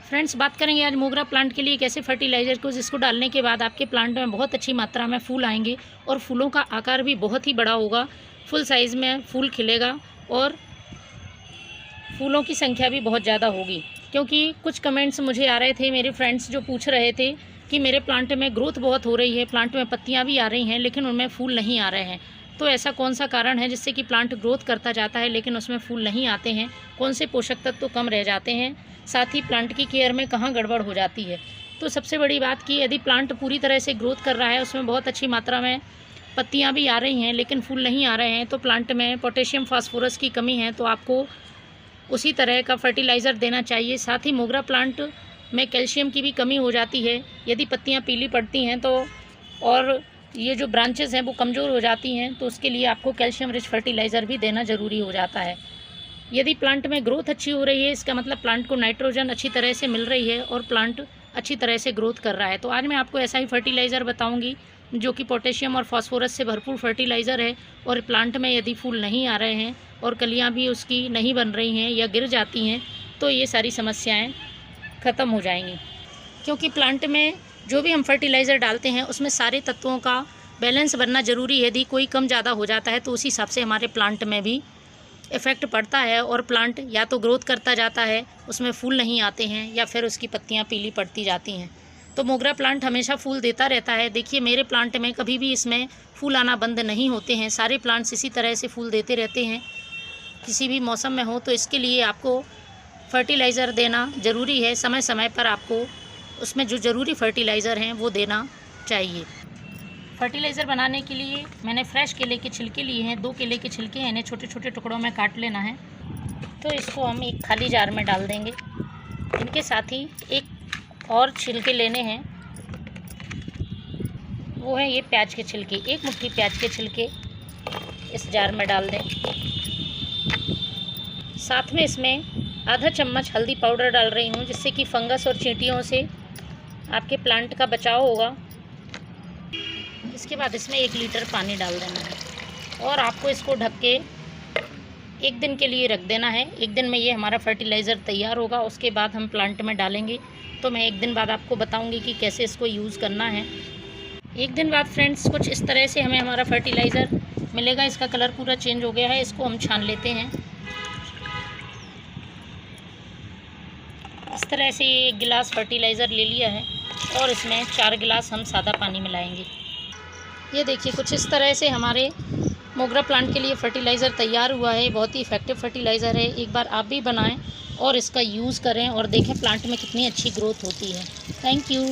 Friends, बात करेंगे आज मोगरा प्लांट के लिए कैसे फर्टिलाइज़र को जिसको डालने के बाद आपके प्लांट में बहुत अच्छी मात्रा में फूल आएंगे और फूलों का आकार भी बहुत ही बड़ा होगा। फुल साइज़ में फूल खिलेगा और फूलों की संख्या भी बहुत ज़्यादा होगी। क्योंकि कुछ कमेंट्स मुझे आ रहे थे, मेरे फ्रेंड्स जो पूछ रहे थे कि मेरे प्लांट में ग्रोथ बहुत हो रही है, प्लांट में पत्तियाँ भी आ रही हैं लेकिन उनमें फूल नहीं आ रहे हैं। तो ऐसा कौन सा कारण है जिससे कि प्लांट ग्रोथ करता जाता है लेकिन उसमें फूल नहीं आते हैं? कौन से पोषक तत्व तो कम रह जाते हैं? साथ ही प्लांट की केयर में कहाँ गड़बड़ हो जाती है? तो सबसे बड़ी बात कि यदि प्लांट पूरी तरह से ग्रोथ कर रहा है, उसमें बहुत अच्छी मात्रा में पत्तियाँ भी आ रही हैं लेकिन फूल नहीं आ रहे हैं, तो प्लांट में पोटेशियम फास्फोरस की कमी है, तो आपको उसी तरह का फर्टिलाइज़र देना चाहिए। साथ ही मोगरा प्लांट में कैल्शियम की भी कमी हो जाती है। यदि पत्तियाँ पीली पड़ती हैं तो और ये जो ब्रांचेस हैं वो कमज़ोर हो जाती हैं, तो उसके लिए आपको कैल्शियम रिच फर्टिलाइज़र भी देना ज़रूरी हो जाता है। यदि प्लांट में ग्रोथ अच्छी हो रही है, इसका मतलब प्लांट को नाइट्रोजन अच्छी तरह से मिल रही है और प्लांट अच्छी तरह से ग्रोथ कर रहा है। तो आज मैं आपको ऐसा ही फर्टिलाइज़र बताऊंगी जो कि पोटेशियम और फास्फोरस से भरपूर फर्टिलाइज़र है। और प्लांट में यदि फूल नहीं आ रहे हैं और कलियाँ भी उसकी नहीं बन रही हैं या गिर जाती हैं, तो ये सारी समस्याएँ ख़त्म हो जाएंगी। क्योंकि प्लांट में जो भी हम फर्टिलाइज़र डालते हैं उसमें सारे तत्वों का बैलेंस बनना ज़रूरी है। यदि कोई कम ज़्यादा हो जाता है तो उसी हिसाब से हमारे प्लांट में भी इफ़ेक्ट पड़ता है और प्लांट या तो ग्रोथ करता जाता है, उसमें फूल नहीं आते हैं, या फिर उसकी पत्तियां पीली पड़ती जाती हैं। तो मोगरा प्लांट हमेशा फूल देता रहता है। देखिए, मेरे प्लांट में कभी भी इसमें फूल आना बंद नहीं होते हैं। सारे प्लांट्स इसी तरह से फूल देते रहते हैं, किसी भी मौसम में हो। तो इसके लिए आपको फर्टिलाइज़र देना ज़रूरी है। समय समय पर आपको उसमें जो ज़रूरी फर्टिलाइज़र हैं वो देना चाहिए। फर्टिलाइज़र बनाने के लिए मैंने फ्रेश केले के छिलके लिए हैं। 2 केले के छिलके हैं, इन्हें छोटे छोटे टुकड़ों में काट लेना है। तो इसको हम एक खाली जार में डाल देंगे। इनके साथ ही एक और छिलके लेने हैं, वो है ये प्याज के छिलके। 1 मुट्ठी प्याज के छिलके इस जार में डाल दें। साथ में इसमें आधा चम्मच हल्दी पाउडर डाल रही हूँ, जिससे कि फंगस और चींटियों से आपके प्लांट का बचाव होगा। इसके बाद इसमें 1 लीटर पानी डाल देना है और आपको इसको ढक के 1 दिन के लिए रख देना है। 1 दिन में ये हमारा फर्टिलाइज़र तैयार होगा। उसके बाद हम प्लांट में डालेंगे। तो मैं 1 दिन बाद आपको बताऊंगी कि कैसे इसको यूज़ करना है। 1 दिन बाद फ्रेंड्स कुछ इस तरह से हमें हमारा फर्टिलाइज़र मिलेगा। इसका कलर पूरा चेंज हो गया है। इसको हम छान लेते हैं। इस तरह से ये 1 गिलास फर्टिलाइज़र ले लिया है और इसमें 4 गिलास हम सादा पानी मिलाएंगे। ये देखिए, कुछ इस तरह से हमारे मोगरा प्लांट के लिए फ़र्टिलाइज़र तैयार हुआ है। बहुत ही इफ़ेक्टिव फ़र्टिलाइज़र है। एक बार आप भी बनाएं और इसका यूज़ करें और देखें प्लांट में कितनी अच्छी ग्रोथ होती है। Thank you.